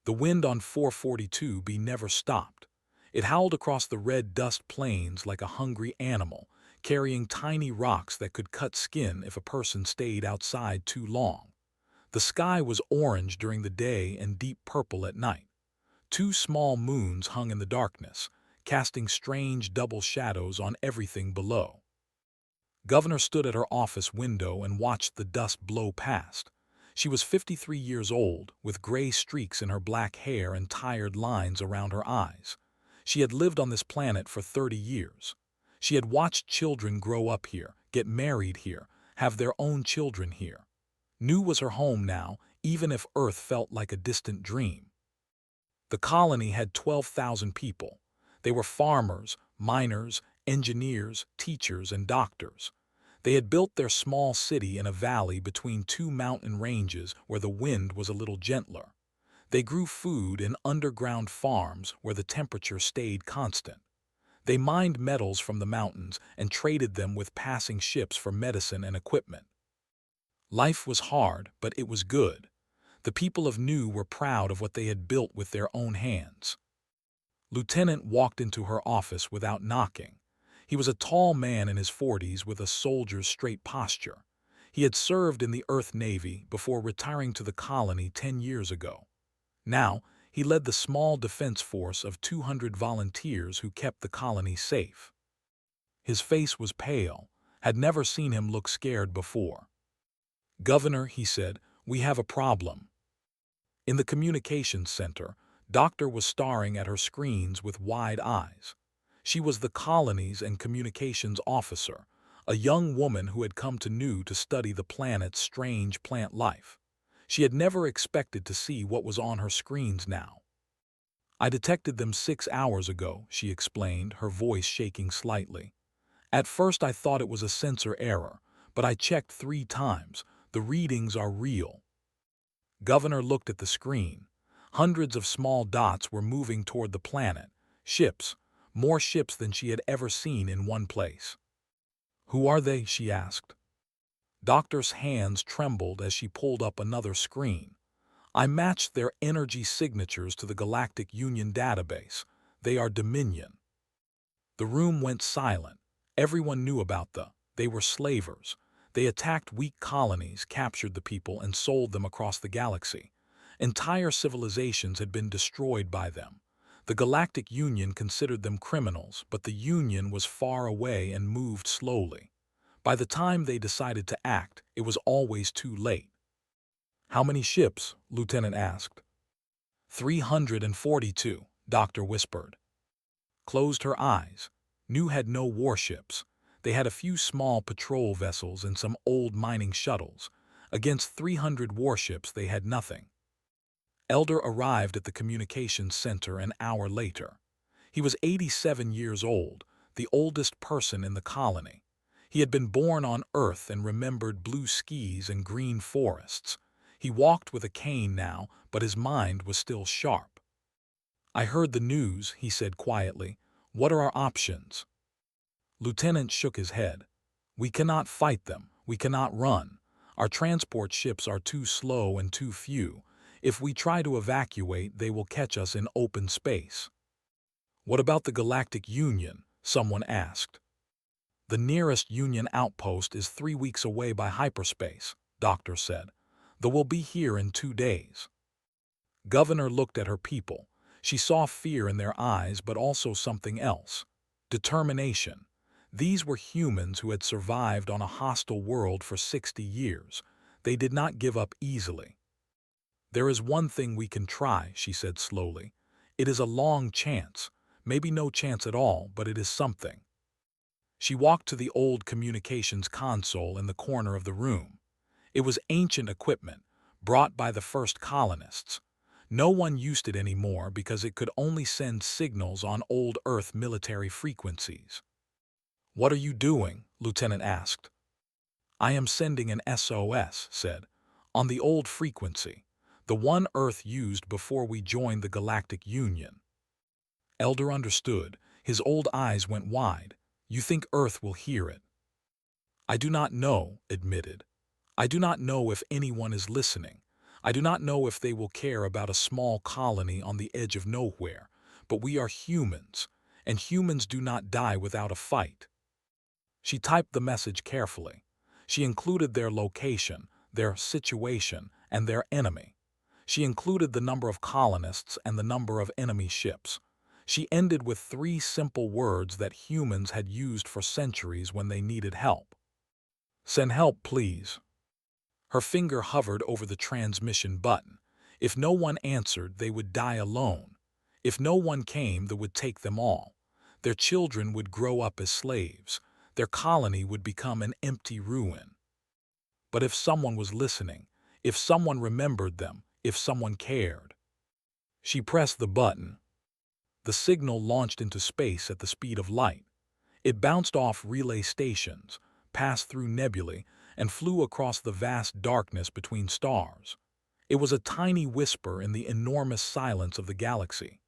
The wind on 442B never stopped. It howled across the red dust plains like a hungry animal, carrying tiny rocks that could cut skin if a person stayed outside too long. The sky was orange during the day and deep purple at night. Two small moons hung in the darkness, casting strange double shadows on everything below. Governor stood at her office window and watched the dust blow past. She was 53 years old, with gray streaks in her black hair and tired lines around her eyes. She had lived on this planet for 30 years. She had watched children grow up here, get married here, have their own children here. New was her home now, even if Earth felt like a distant dream. The colony had 12,000 people. They were farmers, miners, engineers, teachers, and doctors. They had built their small city in a valley between two mountain ranges where the wind was a little gentler. They grew food in underground farms where the temperature stayed constant. They mined metals from the mountains and traded them with passing ships for medicine and equipment. Life was hard, but it was good. The people of New were proud of what they had built with their own hands. Lieutenant walked into her office without knocking. He was a tall man in his 40s with a soldier's straight posture. He had served in the Earth Navy before retiring to the colony 10 years ago. Now, he led the small defense force of 200 volunteers who kept the colony safe. His face was pale, had never seen him look scared before. "Governor," he said, "we have a problem." In the communications center, Doctor was staring at her screens with wide eyes. She was the colony's and communications officer, a young woman who had come to New to study the planet's strange plant life. She had never expected to see what was on her screens now. "I detected them 6 hours ago," she explained, her voice shaking slightly. "At first I thought it was a sensor error, but I checked 3 times. The readings are real." Governor looked at the screen. Hundreds of small dots were moving toward the planet. Ships, more ships than she had ever seen in one place. "Who are they?" she asked. Doctor's hands trembled as she pulled up another screen. "I matched their energy signatures to the Galactic Union database. They are Dominion." The room went silent. Everyone knew about they were slavers. They attacked weak colonies, captured the people, and sold them across the galaxy. Entire civilizations had been destroyed by them. The Galactic Union considered them criminals, but the Union was far away and moved slowly. By the time they decided to act, it was always too late. "How many ships?" Lieutenant asked. 342, Doctor whispered. Closed her eyes. New had no warships. They had a few small patrol vessels and some old mining shuttles. Against 300 warships, they had nothing. Elder arrived at the communications center an hour later. He was 87 years old, the oldest person in the colony. He had been born on Earth and remembered blue skies and green forests. He walked with a cane now, but his mind was still sharp. "I heard the news," he said quietly. "What are our options?" Lieutenant shook his head. "We cannot fight them. We cannot run. Our transport ships are too slow and too few. If we try to evacuate, they will catch us in open space." "What about the Galactic Union?" someone asked. "The nearest Union outpost is 3 weeks away by hyperspace," Doctor said. "They will be here in 2 days." Governor looked at her people. She saw fear in their eyes, but also something else. Determination. These were humans who had survived on a hostile world for 60 years. They did not give up easily. "There is one thing we can try," she said slowly. "It is a long chance. Maybe no chance at all, but it is something." She walked to the old communications console in the corner of the room. It was ancient equipment, brought by the first colonists. No one used it anymore because it could only send signals on old Earth military frequencies. "What are you doing?" Lieutenant asked. "I am sending an SOS," said, "on the old frequency, the one Earth used before we joined the Galactic Union." Elder understood. His old eyes went wide. "You think Earth will hear it?" "I do not know," admitted. "I do not know if anyone is listening. I do not know if they will care about a small colony on the edge of nowhere, but we are humans, and humans do not die without a fight." She typed the message carefully. She included their location, their situation, and their enemy. She included the number of colonists and the number of enemy ships. She ended with 3 simple words that humans had used for centuries when they needed help. "Send help, please." Her finger hovered over the transmission button. If no one answered, they would die alone. If no one came, they would take them all. Their children would grow up as slaves. Their colony would become an empty ruin. But if someone was listening, if someone remembered them, if someone cared. She pressed the button. The signal launched into space at the speed of light. It bounced off relay stations, passed through nebulae, and flew across the vast darkness between stars. It was a tiny whisper in the enormous silence of the galaxy.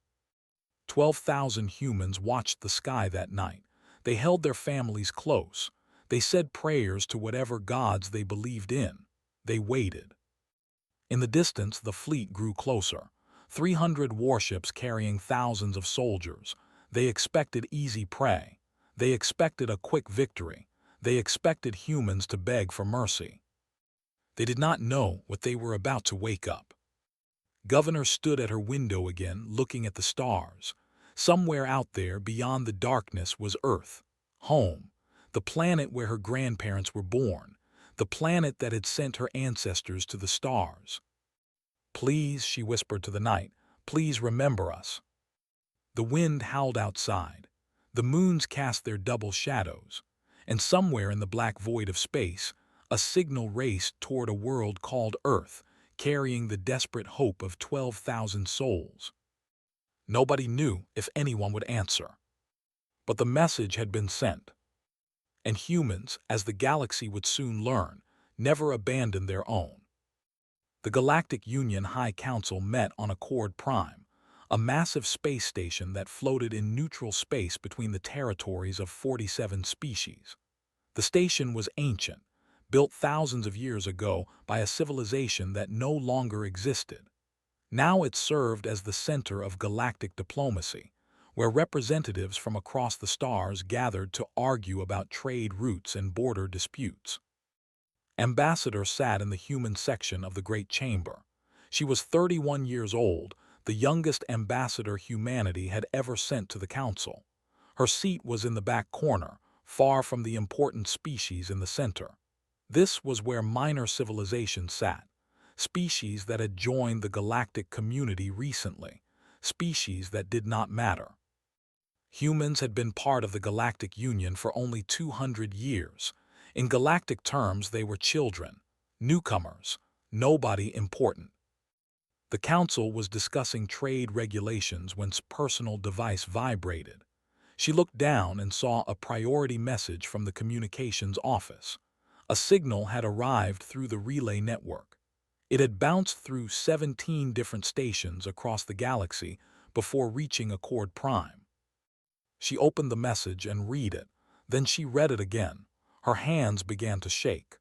12,000 humans watched the sky that night. They held their families close. They said prayers to whatever gods they believed in. They waited. In the distance, the fleet grew closer. 300 warships carrying thousands of soldiers. They expected easy prey. They expected a quick victory. They expected humans to beg for mercy. They did not know what they were about to wake up. Governor stood at her window again, looking at the stars. Somewhere out there, beyond the darkness, was Earth, home, the planet where her grandparents were born, the planet that had sent her ancestors to the stars. "Please," she whispered to the night, "please remember us." The wind howled outside. The moons cast their double shadows. And somewhere in the black void of space, a signal raced toward a world called Earth, carrying the desperate hope of 12,000 souls. Nobody knew if anyone would answer. But the message had been sent. And humans, as the galaxy would soon learn, never abandoned their own. The Galactic Union High Council met on Accord Prime, a massive space station that floated in neutral space between the territories of 47 species. The station was ancient, built thousands of years ago by a civilization that no longer existed. Now it served as the center of galactic diplomacy, where representatives from across the stars gathered to argue about trade routes and border disputes. Ambassador sat in the human section of the Great Chamber. She was 31 years old, the youngest ambassador humanity had ever sent to the council. Her seat was in the back corner, far from the important species in the center. This was where minor civilizations sat, species that had joined the galactic community recently, species that did not matter. Humans had been part of the Galactic Union for only 200 years. In galactic terms, they were children, newcomers, nobody important. The council was discussing trade regulations when her personal device vibrated. She looked down and saw a priority message from the communications office. A signal had arrived through the relay network. It had bounced through 17 different stations across the galaxy before reaching Accord Prime. She opened the message and read it. Then she read it again. Her hands began to shake.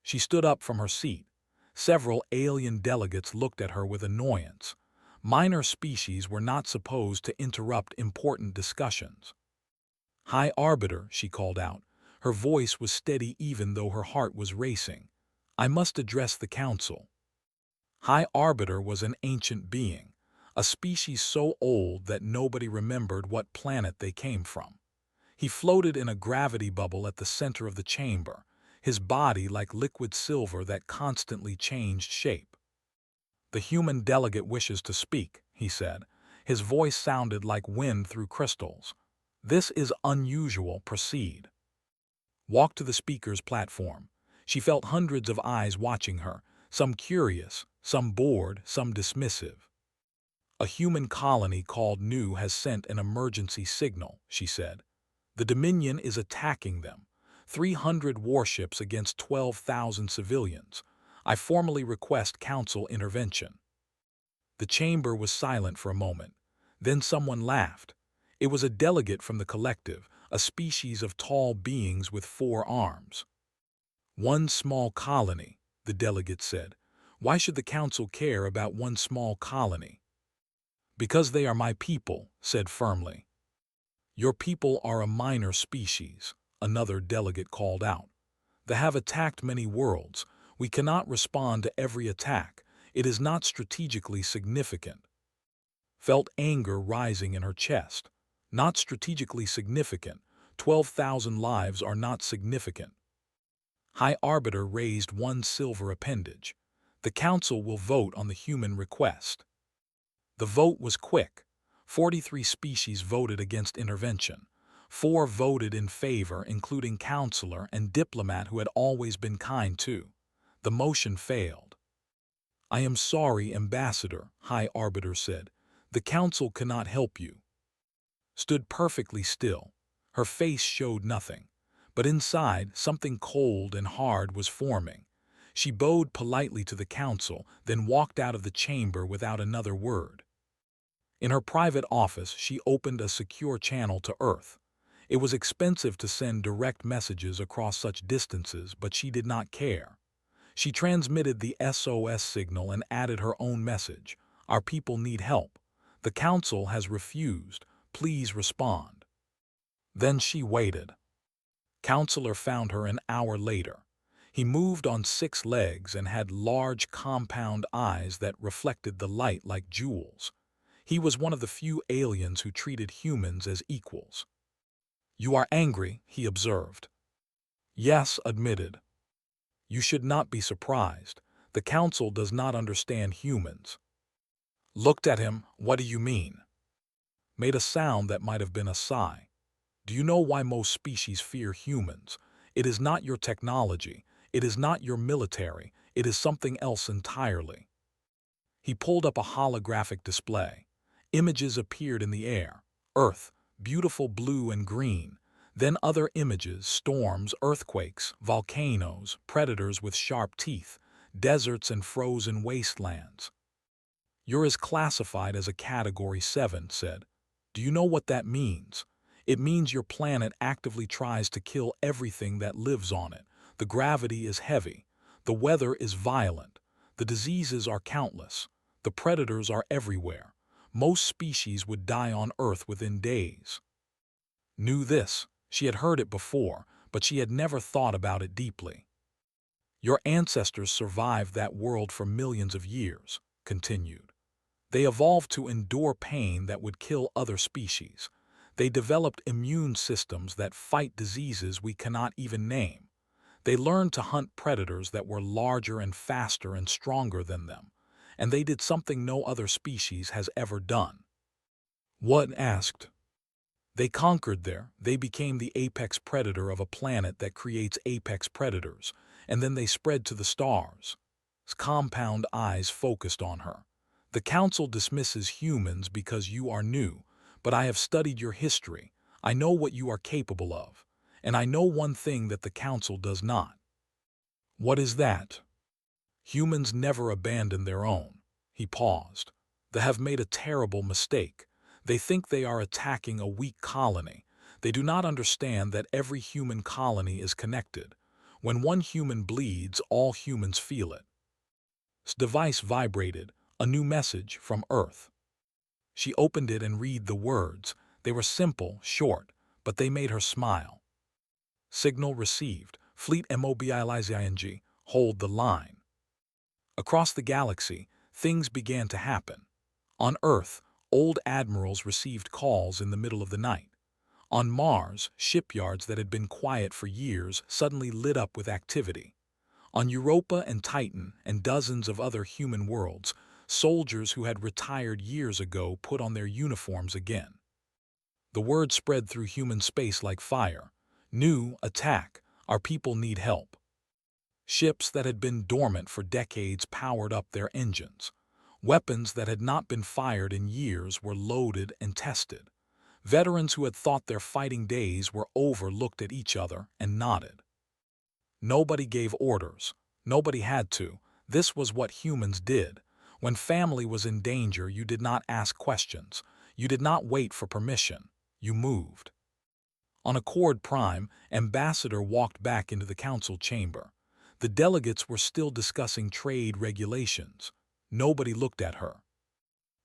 She stood up from her seat. Several alien delegates looked at her with annoyance. Minor species were not supposed to interrupt important discussions. "High Arbiter," she called out. Her voice was steady even though her heart was racing. "I must address the council." High Arbiter was an ancient being, a species so old that nobody remembered what planet they came from. He floated in a gravity bubble at the center of the chamber, his body like liquid silver that constantly changed shape. "The human delegate wishes to speak," he said. His voice sounded like wind through crystals. "This is unusual. Proceed." Walk to the speaker's platform. She felt hundreds of eyes watching her, some curious, some bored, some dismissive. "A human colony called New has sent an emergency signal," she said. "The Dominion is attacking them. 300 warships against 12,000 civilians. I formally request council intervention." The chamber was silent for a moment. Then someone laughed. It was a delegate from the collective, a species of tall beings with 4 arms. "One small colony," the delegate said. Why should the council care about one small colony? Because they are my people, said firmly. Your people are a minor species, another delegate called out. They have attacked many worlds. We cannot respond to every attack. It is not strategically significant. Felt anger rising in her chest. Not strategically significant. 12,000 lives are not significant. High Arbiter raised one silver appendage. The council will vote on the human request. The vote was quick. 43 species voted against intervention. 4 voted in favor, including counselor and diplomat who had always been kind too. The motion failed. I am sorry, Ambassador, High Arbiter said. The council cannot help you. Stood perfectly still. Her face showed nothing. But inside, something cold and hard was forming. She bowed politely to the council, then walked out of the chamber without another word. In her private office, she opened a secure channel to Earth. It was expensive to send direct messages across such distances, but she did not care. She transmitted the SOS signal and added her own message. Our people need help. The council has refused. Please respond. Then she waited. Counselor found her an hour later. He moved on 6 legs and had large compound eyes that reflected the light like jewels. He was one of the few aliens who treated humans as equals. You are angry, he observed. Yes, admitted. You should not be surprised. The council does not understand humans. Looked at him. What do you mean? Made a sound that might have been a sigh. Do you know why most species fear humans? It is not your technology. It is not your military. It is something else entirely. He pulled up a holographic display. Images appeared in the air. Earth, beautiful blue and green. Then other images, storms, earthquakes, volcanoes, predators with sharp teeth, deserts and frozen wastelands. Yours classified as a Category 7, said. Do you know what that means? It means your planet actively tries to kill everything that lives on it. The gravity is heavy. The weather is violent. The diseases are countless. The predators are everywhere. Most species would die on Earth within days. Knew this. She had heard it before, but she had never thought about it deeply. Your ancestors survived that world for millions of years, continued. They evolved to endure pain that would kill other species. They developed immune systems that fight diseases we cannot even name. They learned to hunt predators that were larger and faster and stronger than them. And they did something no other species has ever done. What? Asked. They conquered there. They became the apex predator of a planet that creates apex predators, and then they spread to the stars. His compound eyes focused on her. The council dismisses humans because you are new, but I have studied your history. I know what you are capable of, and I know one thing that the council does not. What is that? Humans never abandon their own. He paused. They have made a terrible mistake. They think they are attacking a weak colony. They do not understand that every human colony is connected. When one human bleeds, all humans feel it. His device vibrated, a new message from Earth. She opened it and read the words. They were simple, short, but they made her smile. Signal received. Fleet mobilizing. Hold the line. Across the galaxy, things began to happen. On Earth, old admirals received calls in the middle of the night. On Mars, shipyards that had been quiet for years suddenly lit up with activity. On Europa and Titan and dozens of other human worlds, soldiers who had retired years ago put on their uniforms again. The word spread through human space like fire. New, attack, our people need help. Ships that had been dormant for decades powered up their engines. Weapons that had not been fired in years were loaded and tested. Veterans who had thought their fighting days were over looked at each other and nodded. Nobody gave orders. Nobody had to. This was what humans did. When family was in danger, you did not ask questions. You did not wait for permission. You moved. On Accord Prime, Ambassador walked back into the council chamber. The delegates were still discussing trade regulations. Nobody looked at her.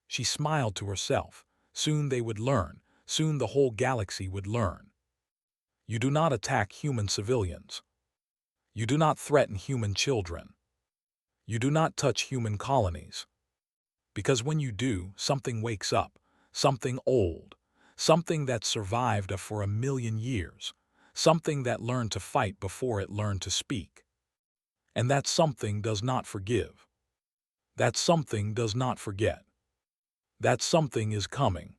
She smiled to herself. Soon they would learn. Soon the whole galaxy would learn. You do not attack human civilians. You do not threaten human children. You do not touch human colonies. Because when you do, something wakes up, something old, something that survived for 1,000,000 years, something that learned to fight before it learned to speak. And that something does not forgive. That something does not forget. That something is coming.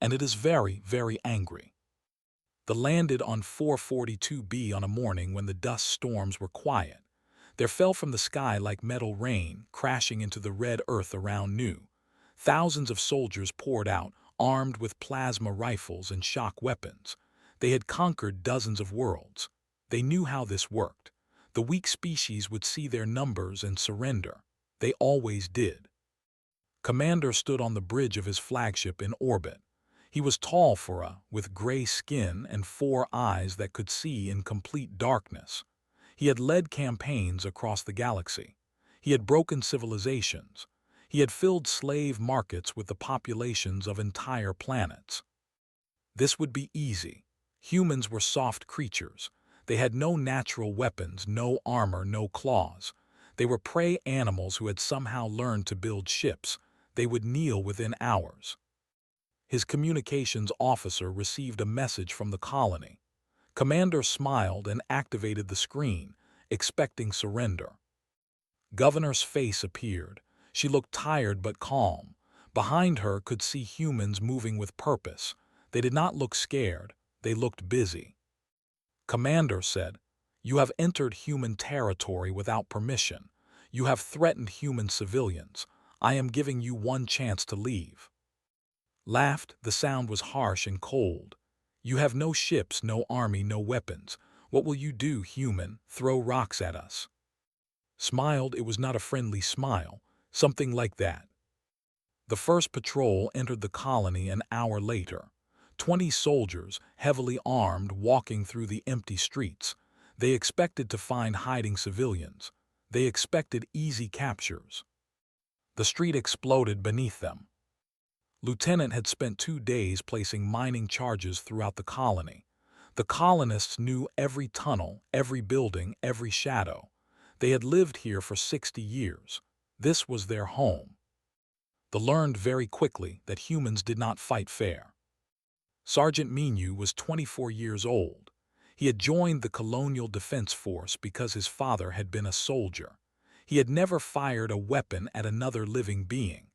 And it is very, very angry. They landed on 442B on a morning when the dust storms were quiet. There fell from the sky like metal rain, crashing into the red earth around Nu. Thousands of soldiers poured out, armed with plasma rifles and shock weapons. They had conquered dozens of worlds. They knew how this worked. The weak species would see their numbers and surrender. They always did. Commander stood on the bridge of his flagship in orbit. He was tall with gray skin and 4 eyes that could see in complete darkness. He had led campaigns across the galaxy. He had broken civilizations. He had filled slave markets with the populations of entire planets. This would be easy. Humans were soft creatures. They had no natural weapons, no armor, no claws. They were prey animals who had somehow learned to build ships. They would kneel within hours. His communications officer received a message from the colony. Commander smiled and activated the screen, expecting surrender. Governor's face appeared. She looked tired but calm. Behind her could see humans moving with purpose. They did not look scared. They looked busy. Commander said, "You have entered human territory without permission. You have threatened human civilians. I am giving you one chance to leave." Laughed, the sound was harsh and cold. "You have no ships, no army, no weapons. What will you do, human? Throw rocks at us?" Smiled, it was not a friendly smile, something like that. The first patrol entered the colony an hour later. 20 soldiers, heavily armed, walking through the empty streets. They expected to find hiding civilians. They expected easy captures. The street exploded beneath them. Lieutenant had spent 2 days placing mining charges throughout the colony. The colonists knew every tunnel, every building, every shadow. They had lived here for 60 years. This was their home. They learned very quickly that humans did not fight fair. Sergeant Minu was 24 years old. He had joined the Colonial Defense Force because his father had been a soldier. He had never fired a weapon at another living being.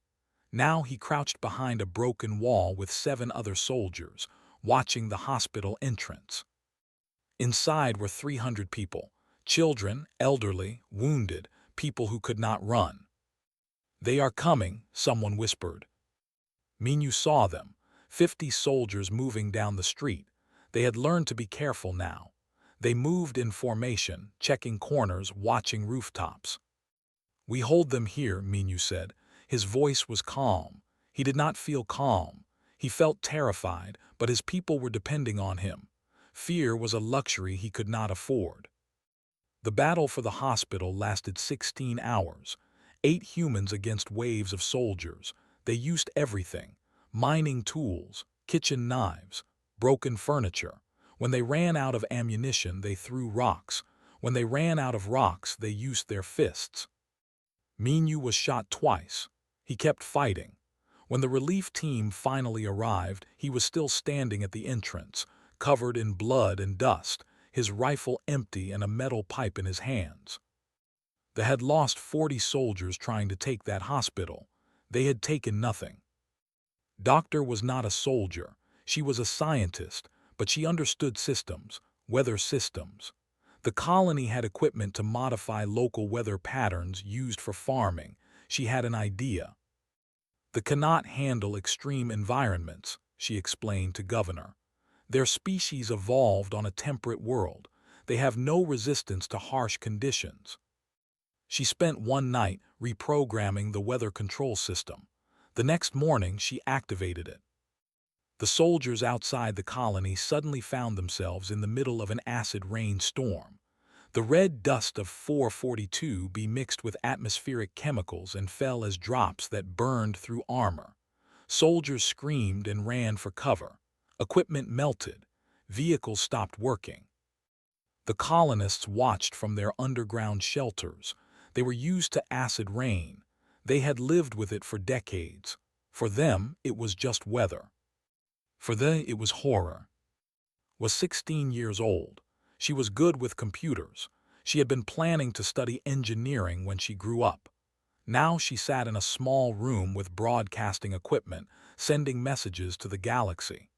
Now he crouched behind a broken wall with 7 other soldiers, watching the hospital entrance. Inside were 300 people, children, elderly, wounded, people who could not run. "They are coming," someone whispered. Minu saw them, 50 soldiers moving down the street. They had learned to be careful now. They moved in formation, checking corners, watching rooftops. "We hold them here," Minu said. His voice was calm. He did not feel calm. He felt terrified, but his people were depending on him. Fear was a luxury he could not afford. The battle for the hospital lasted 16 hours. 8 humans against waves of soldiers. They used everything: mining tools, kitchen knives, broken furniture. When they ran out of ammunition, they threw rocks. When they ran out of rocks, they used their fists. Minu was shot twice. He kept fighting. When the relief team finally arrived, he was still standing at the entrance, covered in blood and dust, his rifle empty and a metal pipe in his hands. They had lost 40 soldiers trying to take that hospital. They had taken nothing. Doctor was not a soldier. She was a scientist, but she understood systems, weather systems. The colony had equipment to modify local weather patterns used for farming. She had an idea. "They cannot handle extreme environments," she explained to Governor. "Their species evolved on a temperate world. They have no resistance to harsh conditions." She spent one night reprogramming the weather control system. The next morning, she activated it. The soldiers outside the colony suddenly found themselves in the middle of an acid rain storm. The red dust of 442b mixed with atmospheric chemicals and fell as drops that burned through armor. Soldiers screamed and ran for cover. Equipment melted. Vehicles stopped working. The colonists watched from their underground shelters. They were used to acid rain. They had lived with it for decades. For them, it was just weather. For them, it was horror. Was 16 years old. She was good with computers. She had been planning to study engineering when she grew up. Now she sat in a small room with broadcasting equipment, sending messages to the galaxy.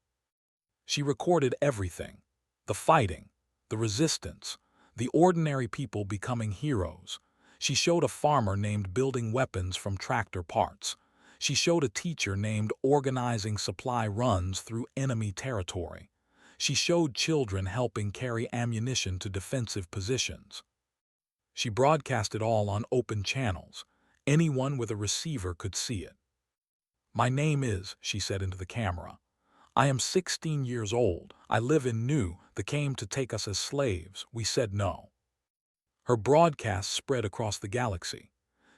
She recorded everything: the fighting, the resistance, the ordinary people becoming heroes. She showed a farmer named building weapons from tractor parts. She showed a teacher named organizing supply runs through enemy territory. She showed children helping carry ammunition to defensive positions. She broadcast it all on open channels. Anyone with a receiver could see it. "My name is," she said into the camera. "I am 16 years old. I live in New. They came to take us as slaves. We said no." Her broadcast spread across the galaxy.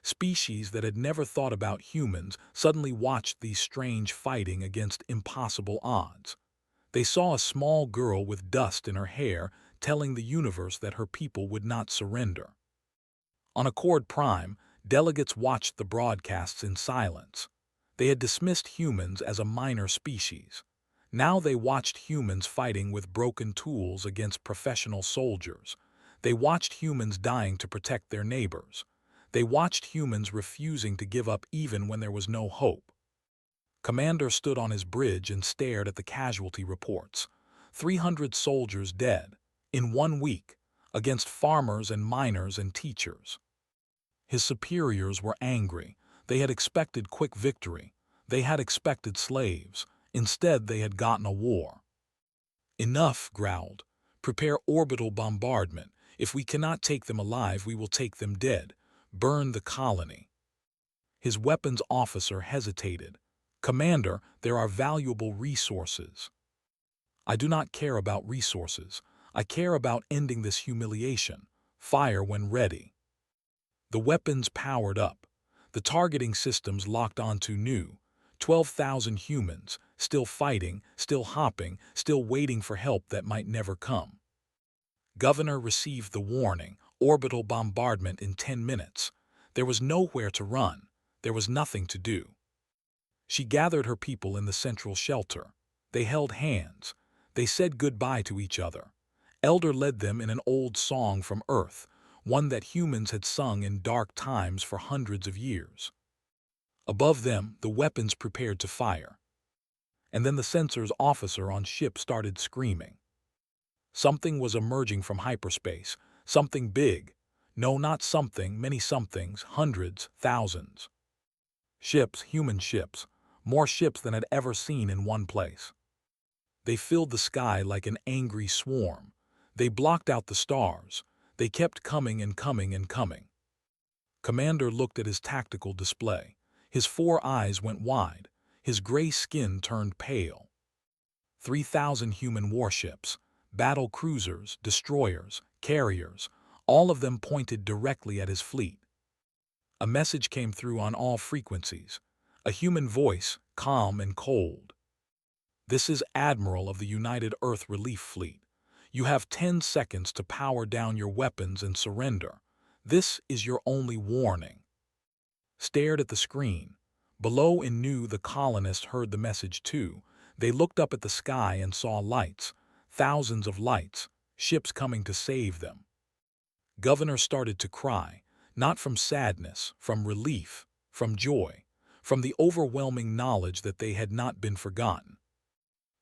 Species that had never thought about humans suddenly watched these strange fighting against impossible odds. They saw a small girl with dust in her hair telling the universe that her people would not surrender. On Accord Prime, delegates watched the broadcasts in silence. They had dismissed humans as a minor species. Now they watched humans fighting with broken tools against professional soldiers. They watched humans dying to protect their neighbors. They watched humans refusing to give up even when there was no hope. Commander stood on his bridge and stared at the casualty reports. 300 soldiers dead, in 1 week, against farmers and miners and teachers. His superiors were angry. They had expected quick victory. They had expected slaves. Instead, they had gotten a war. "Enough," growled. "Prepare orbital bombardment. If we cannot take them alive, we will take them dead. Burn the colony." His weapons officer hesitated. "Commander, there are valuable resources." "I do not care about resources. I care about ending this humiliation. Fire when ready." The weapons powered up. The targeting systems locked onto New. 12,000 humans, still fighting, still hopping, still waiting for help that might never come. Governor received the warning: orbital bombardment in 10 minutes. There was nowhere to run. There was nothing to do. She gathered her people in the central shelter. They held hands. They said goodbye to each other. Elder led them in an old song from Earth, one that humans had sung in dark times for hundreds of years. Above them, the weapons prepared to fire. And then the sensors officer on ship started screaming. Something was emerging from hyperspace, something big. No, not something, many somethings, hundreds, thousands. Ships, human ships, more ships than had ever seen in one place. They filled the sky like an angry swarm. They blocked out the stars. They kept coming and coming and coming. Commander looked at his tactical display. His 4 eyes went wide. His gray skin turned pale. 3,000 human warships, battle cruisers, destroyers, carriers, all of them pointed directly at his fleet. A message came through on all frequencies. A human voice, calm and cold. "This is Admiral of the United Earth Relief Fleet. You have 10 seconds to power down your weapons and surrender. This is your only warning." Stared at the screen. Below in New, the colonists heard the message too. They looked up at the sky and saw lights. Thousands of lights. Ships coming to save them. Governor started to cry. Not from sadness, from relief, from joy, from the overwhelming knowledge that they had not been forgotten.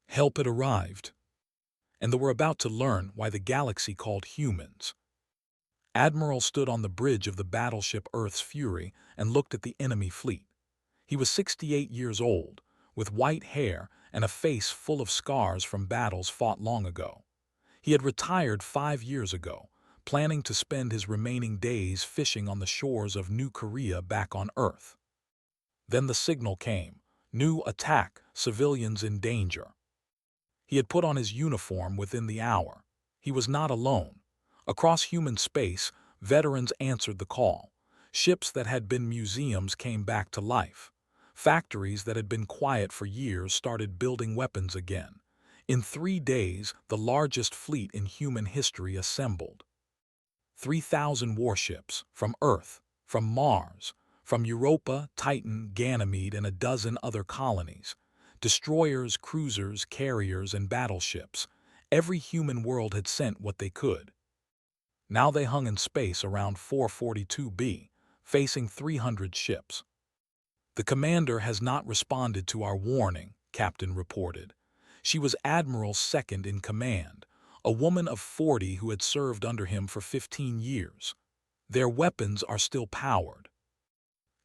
Help had arrived, and they were about to learn why the galaxy called humans. Admiral stood on the bridge of the battleship Earth's Fury and looked at the enemy fleet. He was 68 years old, with white hair and a face full of scars from battles fought long ago. He had retired 5 years ago, planning to spend his remaining days fishing on the shores of New Korea back on Earth. Then the signal came. New attack, civilians in danger. He had put on his uniform within the hour. He was not alone. Across human space, veterans answered the call. Ships that had been museums came back to life. Factories that had been quiet for years started building weapons again. In 3 days, the largest fleet in human history assembled. 3,000 warships, from Earth, from Mars, from Europa, Titan, Ganymede, and a dozen other colonies. Destroyers, cruisers, carriers, and battleships. Every human world had sent what they could. Now they hung in space around 442b, facing 300 ships. "The commander has not responded to our warning," Captain reported. She was Admiral's second in command, a woman of 40 who had served under him for 15 years. "Their weapons are still powered."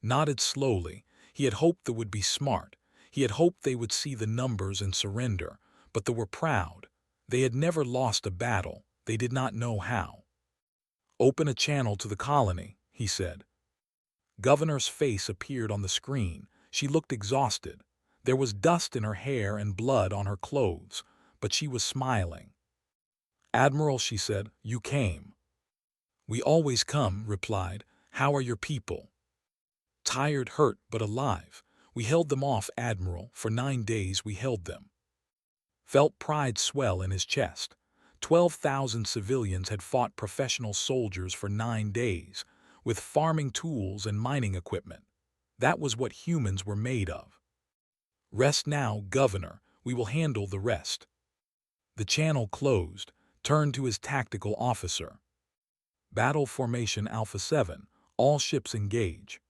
Nodded slowly. He had hoped they would be smart. He had hoped they would see the numbers and surrender, but they were proud. They had never lost a battle. They did not know how. "Open a channel to the colony," he said. Governor's face appeared on the screen. She looked exhausted. There was dust in her hair and blood on her clothes, but she was smiling. "Admiral," she said, "you came." "We always come," replied. "How are your people?" "Tired, hurt, but alive. We held them off, Admiral. For 9 days we held them." Felt pride swell in his chest. 12,000 civilians had fought professional soldiers for 9 days, with farming tools and mining equipment. That was what humans were made of. "Rest now, Governor. We will handle the rest." The channel closed, turned to his tactical officer. "Battle formation Alpha 7. All ships engage."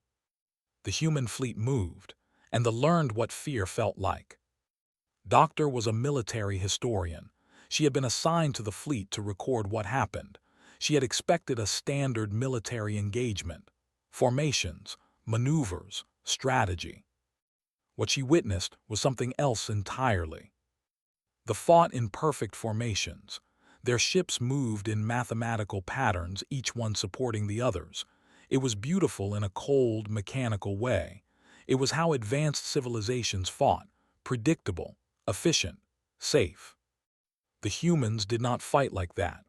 The human fleet moved, and they learned what fear felt like. Doctor was a military historian. She had been assigned to the fleet to record what happened. She had expected a standard military engagement. Formations, maneuvers, strategy. What she witnessed was something else entirely. They fought in perfect formations. Their ships moved in mathematical patterns, each one supporting the others. It was beautiful in a cold, mechanical way. It was how advanced civilizations fought, predictable, efficient, safe. The humans did not fight like that.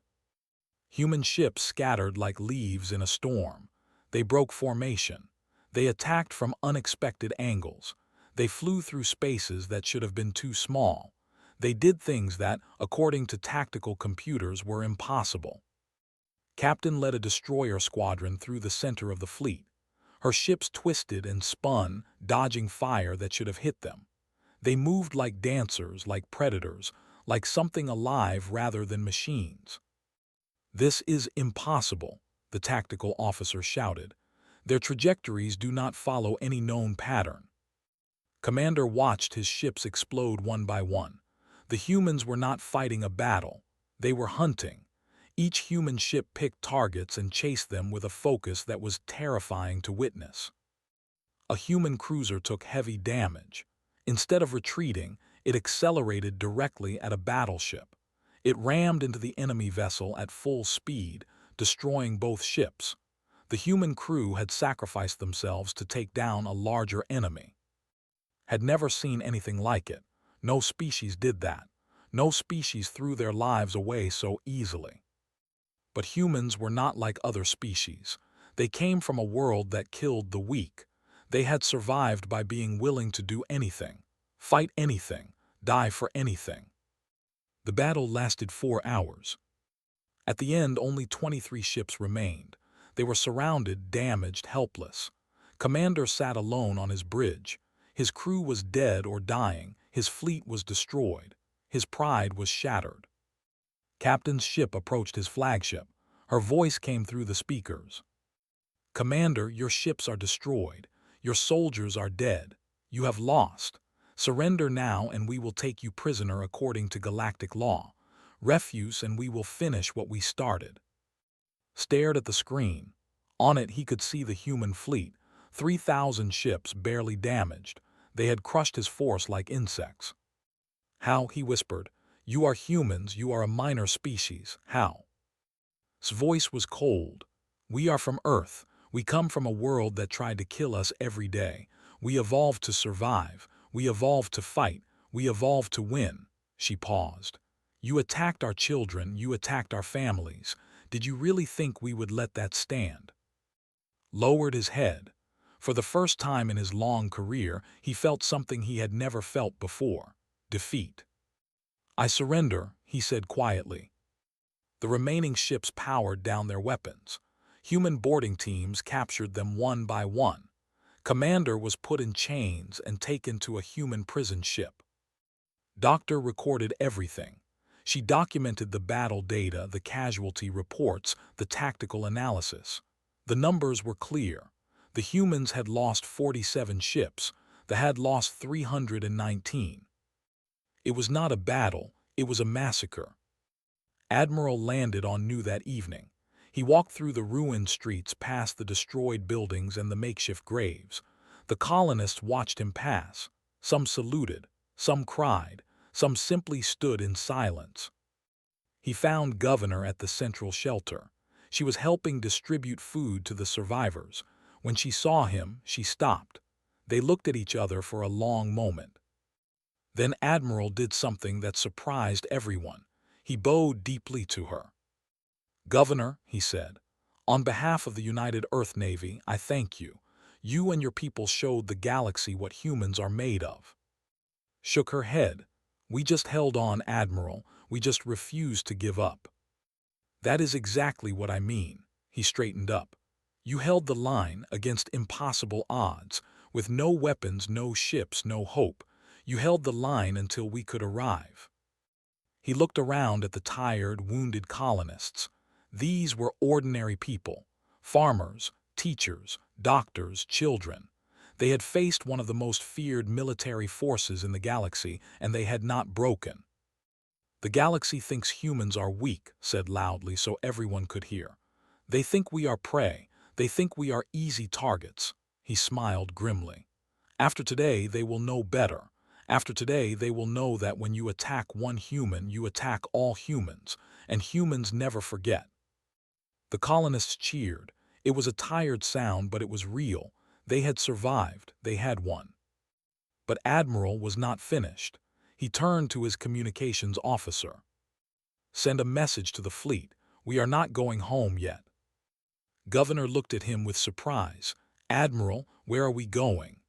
Human ships scattered like leaves in a storm. They broke formation. They attacked from unexpected angles. They flew through spaces that should have been too small. They did things that, according to tactical computers, were impossible. Captain led a destroyer squadron through the center of the fleet. Her ships twisted and spun, dodging fire that should have hit them. They moved like dancers, like predators, like something alive rather than machines. "This is impossible," the tactical officer shouted. "Their trajectories do not follow any known pattern." Commander watched his ships explode one by one. The humans were not fighting a battle. They were hunting. Each human ship picked targets and chased them with a focus that was terrifying to witness. A human cruiser took heavy damage. Instead of retreating, it accelerated directly at a battleship. It rammed into the enemy vessel at full speed, destroying both ships. The human crew had sacrificed themselves to take down a larger enemy. Had never seen anything like it. No species did that. No species threw their lives away so easily. But humans were not like other species. They came from a world that killed the weak. They had survived by being willing to do anything, fight anything, die for anything. The battle lasted 4 hours. At the end, only 23 ships remained. They were surrounded, damaged, helpless. Commander sat alone on his bridge. His crew was dead or dying. His fleet was destroyed. His pride was shattered. Captain's ship approached his flagship. Her voice came through the speakers. "Commander, your ships are destroyed. Your soldiers are dead. You have lost. Surrender now and we will take you prisoner according to galactic law. Refuse and we will finish what we started." Stared at the screen. On it he could see the human fleet, 3,000 ships barely damaged. They had crushed his force like insects. "How?" he whispered. "You are humans, you are a minor species. How?" His voice was cold. "We are from Earth. We come from a world that tried to kill us every day. We evolved to survive. We evolved to fight. We evolved to win." She paused. "You attacked our children. You attacked our families. Did you really think we would let that stand?" Lowered his head. For the first time in his long career, he felt something he had never felt before: defeat. "I surrender," he said quietly. The remaining ships powered down their weapons. Human boarding teams captured them one by one. Commander was put in chains and taken to a human prison ship. Doctor recorded everything. She documented the battle data, the casualty reports, the tactical analysis. The numbers were clear. The humans had lost 47 ships. They had lost 319. It was not a battle, it was a massacre. Admiral landed on New that evening. He walked through the ruined streets past the destroyed buildings and the makeshift graves. The colonists watched him pass. Some saluted, some cried, some simply stood in silence. He found Governor at the central shelter. She was helping distribute food to the survivors. When she saw him, she stopped. They looked at each other for a long moment. Then Admiral did something that surprised everyone. He bowed deeply to her. "Governor," he said, "on behalf of the United Earth Navy, I thank you. You and your people showed the galaxy what humans are made of." Shook her head. "We just held on, Admiral. We just refused to give up." "That is exactly what I mean." He straightened up. "You held the line against impossible odds, with no weapons, no ships, no hope. You held the line until we could arrive." He looked around at the tired, wounded colonists. These were ordinary people: farmers, teachers, doctors, children. They had faced one of the most feared military forces in the galaxy, and they had not broken. "The galaxy thinks humans are weak," said loudly so everyone could hear. "They think we are prey. They think we are easy targets." He smiled grimly. "After today, they will know better. After today, they will know that when you attack one human, you attack all humans, and humans never forget." The colonists cheered. It was a tired sound, but it was real. They had survived. They had won. But Admiral was not finished. He turned to his communications officer. "Send a message to the fleet. We are not going home yet." Governor looked at him with surprise. "Admiral, where are we going?"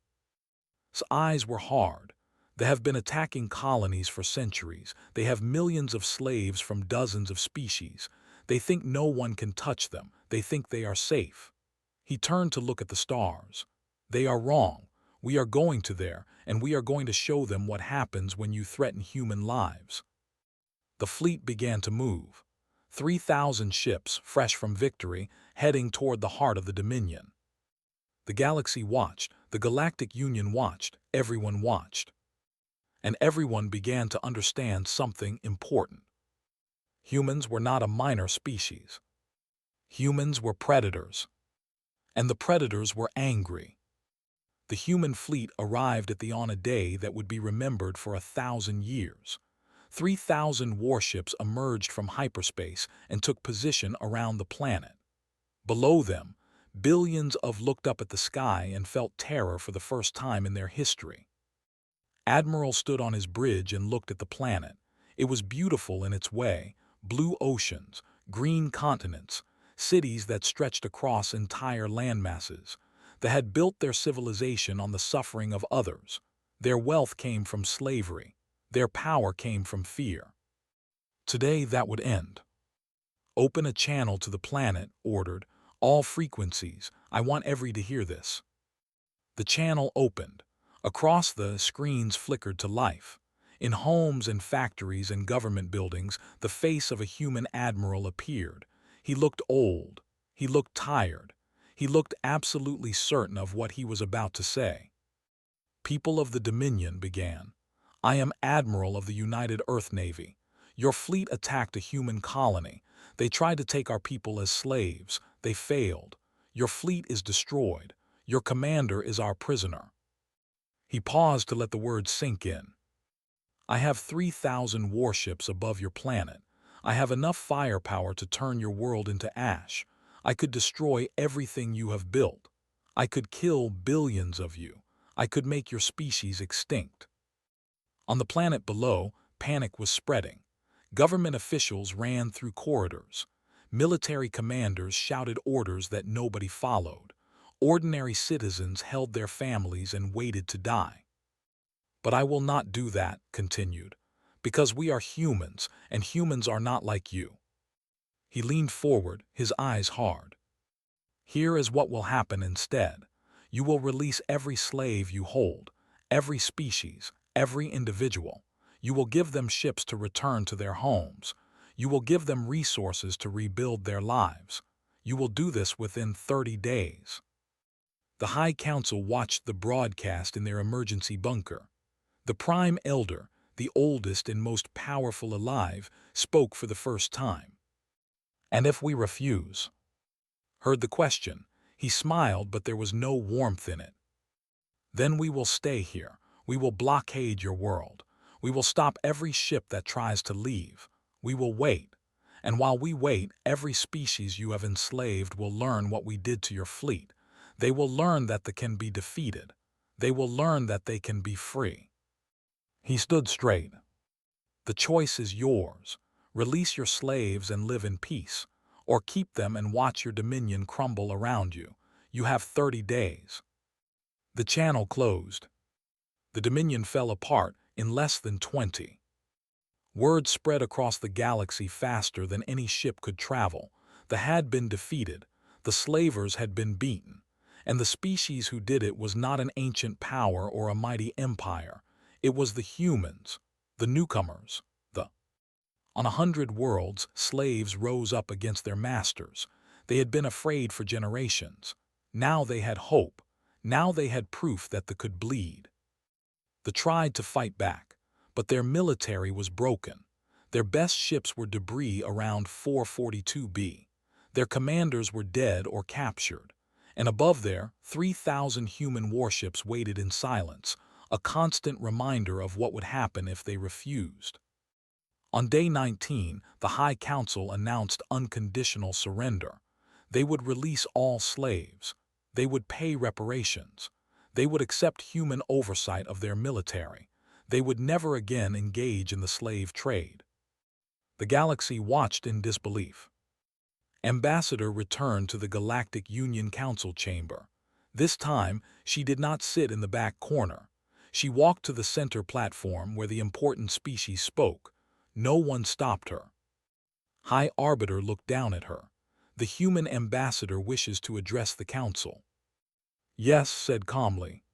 His eyes were hard. "They have been attacking colonies for centuries. They have millions of slaves from dozens of species. They think no one can touch them. They think they are safe." He turned to look at the stars. "They are wrong. We are going to there, and we are going to show them what happens when you threaten human lives." The fleet began to move. 3,000 ships, fresh from victory, heading toward the heart of the Dominion. The galaxy watched. The Galactic Union watched. Everyone watched. And everyone began to understand something important. Humans were not a minor species. Humans were predators. And the predators were angry. The human fleet arrived on a day that would be remembered for 1,000 years. 3,000 warships emerged from hyperspace and took position around the planet. Below them, billions looked up at the sky and felt terror for the first time in their history. Admiral stood on his bridge and looked at the planet. It was beautiful in its way: blue oceans, green continents, cities that stretched across entire landmasses. They had built their civilization on the suffering of others. Their wealth came from slavery. Their power came from fear. Today that would end. "Open a channel to the planet," ordered. "All frequencies. I want every to hear this." The channel opened. Across the screens flickered to life. In homes and factories and government buildings, the face of a human admiral appeared. He looked old. He looked tired. He looked absolutely certain of what he was about to say. "People of the Dominion," began. "I am Admiral of the United Earth Navy. Your fleet attacked a human colony. They tried to take our people as slaves. They failed. Your fleet is destroyed. Your commander is our prisoner." He paused to let the words sink in. "I have 3,000 warships above your planet. I have enough firepower to turn your world into ash. I could destroy everything you have built. I could kill billions of you. I could make your species extinct." On the planet below, panic was spreading. Government officials ran through corridors. Military commanders shouted orders that nobody followed. Ordinary citizens held their families and waited to die. "But I will not do that," continued, "because we are humans, and humans are not like you." He leaned forward, his eyes hard. "Here is what will happen instead. You will release every slave you hold, every species, every individual. You will give them ships to return to their homes. You will give them resources to rebuild their lives. You will do this within 30 days. The High Council watched the broadcast in their emergency bunker. The Prime Elder, the oldest and most powerful alive, spoke for the first time. "And if we refuse?" Heard the question. He smiled, but there was no warmth in it. "Then we will stay here. We will blockade your world. We will stop every ship that tries to leave. We will wait. And while we wait, every species you have enslaved will learn what we did to your fleet. They will learn that they can be defeated. They will learn that they can be free." He stood straight. "The choice is yours. Release your slaves and live in peace, or keep them and watch your dominion crumble around you. You have 30 days. The channel closed. The dominion fell apart in less than 20. Word spread across the galaxy faster than any ship could travel. The had been defeated, the slavers had been beaten, and the species who did it was not an ancient power or a mighty empire. It was the humans, the newcomers, On 100 worlds, slaves rose up against their masters. They had been afraid for generations. Now they had hope. Now they had proof that they could bleed. They tried to fight back, but their military was broken. Their best ships were debris around 442b. Their commanders were dead or captured. And above there, 3,000 human warships waited in silence, a constant reminder of what would happen if they refused. On day 19, the High Council announced unconditional surrender. They would release all slaves. They would pay reparations. They would accept human oversight of their military. They would never again engage in the slave trade. The galaxy watched in disbelief. Ambassador returned to the Galactic Union Council chamber. This time, she did not sit in the back corner. She walked to the center platform where the important species spoke. No one stopped her. High Arbiter looked down at her. "The human ambassador wishes to address the council." "Yes," said calmly.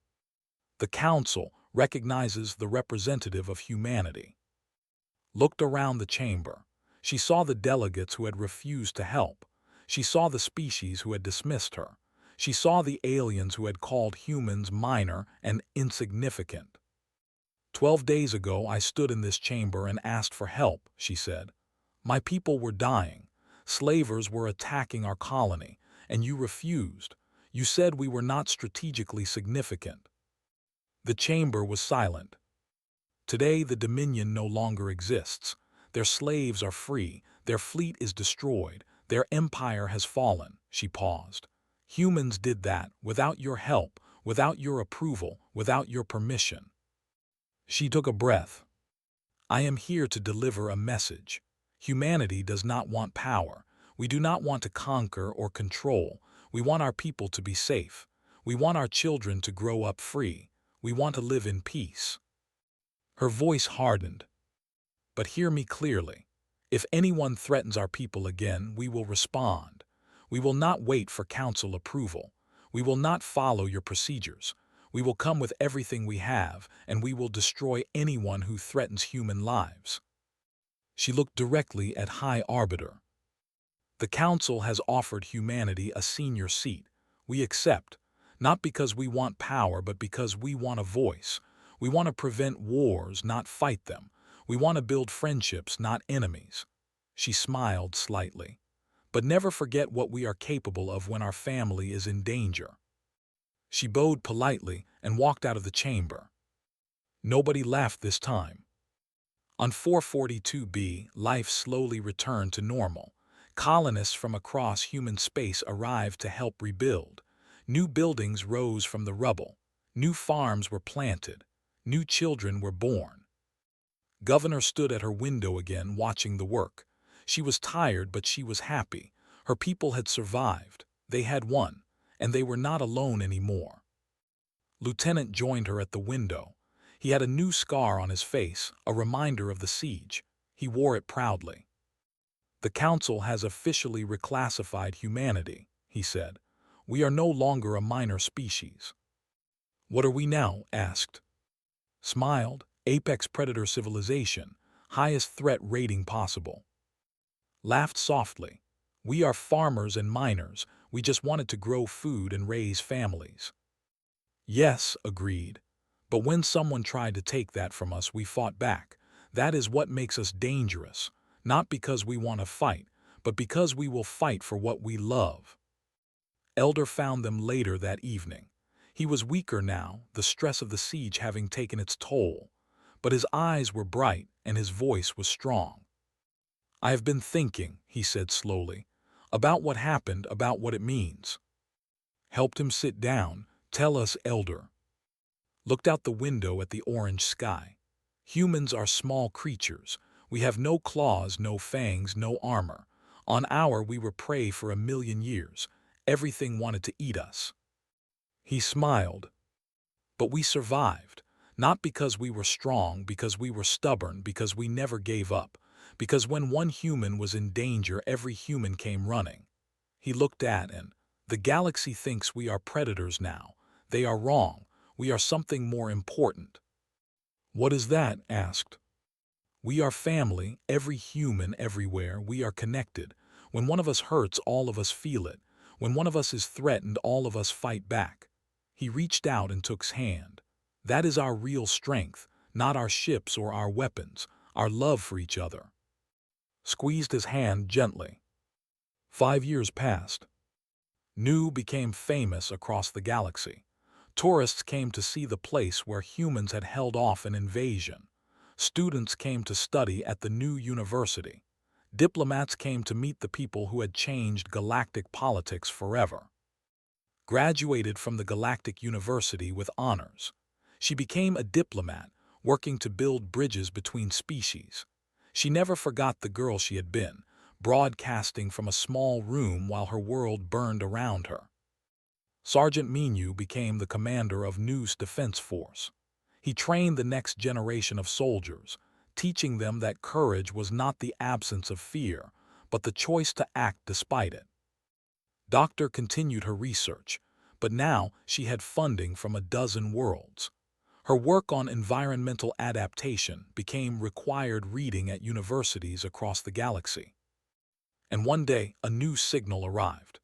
"The council recognizes the representative of humanity." Looked around the chamber. She saw the delegates who had refused to help. She saw the species who had dismissed her. She saw the aliens who had called humans minor and insignificant. 12 days ago I stood in this chamber and asked for help," she said. "My people were dying. Slavers were attacking our colony, and you refused. You said we were not strategically significant." The chamber was silent. "Today the Dominion no longer exists. Their slaves are free, their fleet is destroyed, their empire has fallen." She paused. "Humans did that without your help, without your approval, without your permission." She took a breath. "I am here to deliver a message. Humanity does not want power. We do not want to conquer or control. We want our people to be safe. We want our children to grow up free. We want to live in peace." Her voice hardened. "But hear me clearly. If anyone threatens our people again, we will respond. We will not wait for council approval. We will not follow your procedures. We will come with everything we have, and we will destroy anyone who threatens human lives." She looked directly at High Arbiter. "The Council has offered humanity a senior seat. We accept, not because we want power, but because we want a voice. We want to prevent wars, not fight them. We want to build friendships, not enemies." She smiled slightly. "But never forget what we are capable of when our family is in danger." She bowed politely and walked out of the chamber. Nobody laughed this time. On 442b, life slowly returned to normal. Colonists from across human space arrived to help rebuild. New buildings rose from the rubble. New farms were planted. New children were born. Governor stood at her window again, watching the work. She was tired, but she was happy. Her people had survived. They had won, and they were not alone anymore. Lieutenant joined her at the window. He had a new scar on his face, a reminder of the siege. He wore it proudly. "The Council has officially reclassified humanity," he said. "We are no longer a minor species." "What are we now?" asked. Smiled. "Apex predator civilization, highest threat rating possible." Laughed softly. "We are farmers and miners. We just wanted to grow food and raise families." "Yes," agreed. "But when someone tried to take that from us, we fought back. That is what makes us dangerous. Not because we want to fight, but because we will fight for what we love." Elder found them later that evening. He was weaker now, the stress of the siege having taken its toll. But his eyes were bright and his voice was strong. "I have been thinking," he said slowly, "about what happened, about what it means." Helped him sit down. "Tell us, Elder." Looked out the window at the orange sky. "Humans are small creatures. We have no claws, no fangs, no armor. On our we were prey for 1,000,000 years. Everything wanted to eat us." He smiled. "But we survived. Not because we were strong, because we were stubborn, because we never gave up. Because when one human was in danger, every human came running." He looked at and, "The galaxy thinks we are predators now. They are wrong. We are something more important." "What is that?" asked. "We are family, every human everywhere. We are connected. When one of us hurts, all of us feel it. When one of us is threatened, all of us fight back." He reached out and took his hand. "That is our real strength, not our ships or our weapons, our love for each other." Squeezed his hand gently. 5 years passed. Nu became famous across the galaxy. Tourists came to see the place where humans had held off an invasion. Students came to study at the new university. Diplomats came to meet the people who had changed galactic politics forever. Graduated from the Galactic University with honors. She became a diplomat, working to build bridges between species. She never forgot the girl she had been, broadcasting from a small room while her world burned around her. Sergeant Minu became the commander of Nu's defense force. He trained the next generation of soldiers, teaching them that courage was not the absence of fear, but the choice to act despite it. Doctor continued her research, but now she had funding from a dozen worlds. Her work on environmental adaptation became required reading at universities across the galaxy. And one day, a new signal arrived.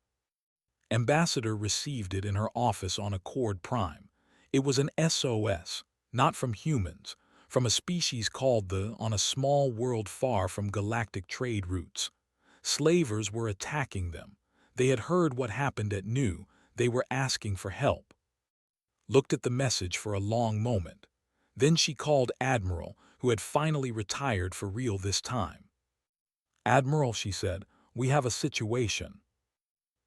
Ambassador received it in her office on Accord Prime. It was an SOS, not from humans, from a species called the on a small world far from galactic trade routes. Slavers were attacking them. They had heard what happened at Nu. They were asking for help. Looked at the message for a long moment. Then she called Admiral, who had finally retired for real this time. "Admiral," she said, "we have a situation."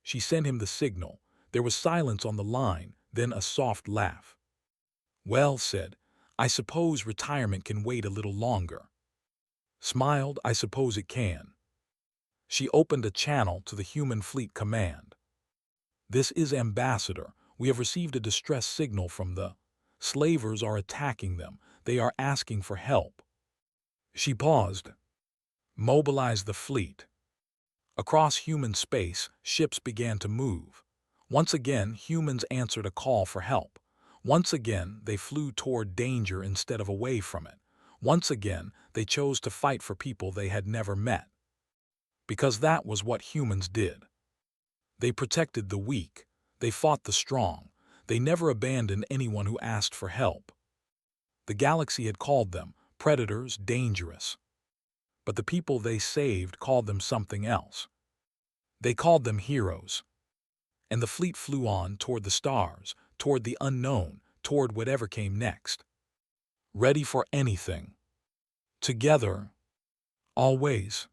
She sent him the signal. There was silence on the line, then a soft laugh. "Well," said, "I suppose retirement can wait a little longer." Smiled, "I suppose it can." She opened a channel to the Human Fleet Command. "This is Ambassador. We have received a distress signal from the slavers are attacking them. They are asking for help." She paused. "Mobilize the fleet." Across human space, ships began to move. Once again, humans answered a call for help. Once again, they flew toward danger instead of away from it. Once again, they chose to fight for people they had never met. Because that was what humans did. They protected the weak. They fought the strong. They never abandoned anyone who asked for help. The galaxy had called them predators, dangerous. But the people they saved called them something else. They called them heroes. And the fleet flew on toward the stars, toward the unknown, toward whatever came next. Ready for anything. Together. Always.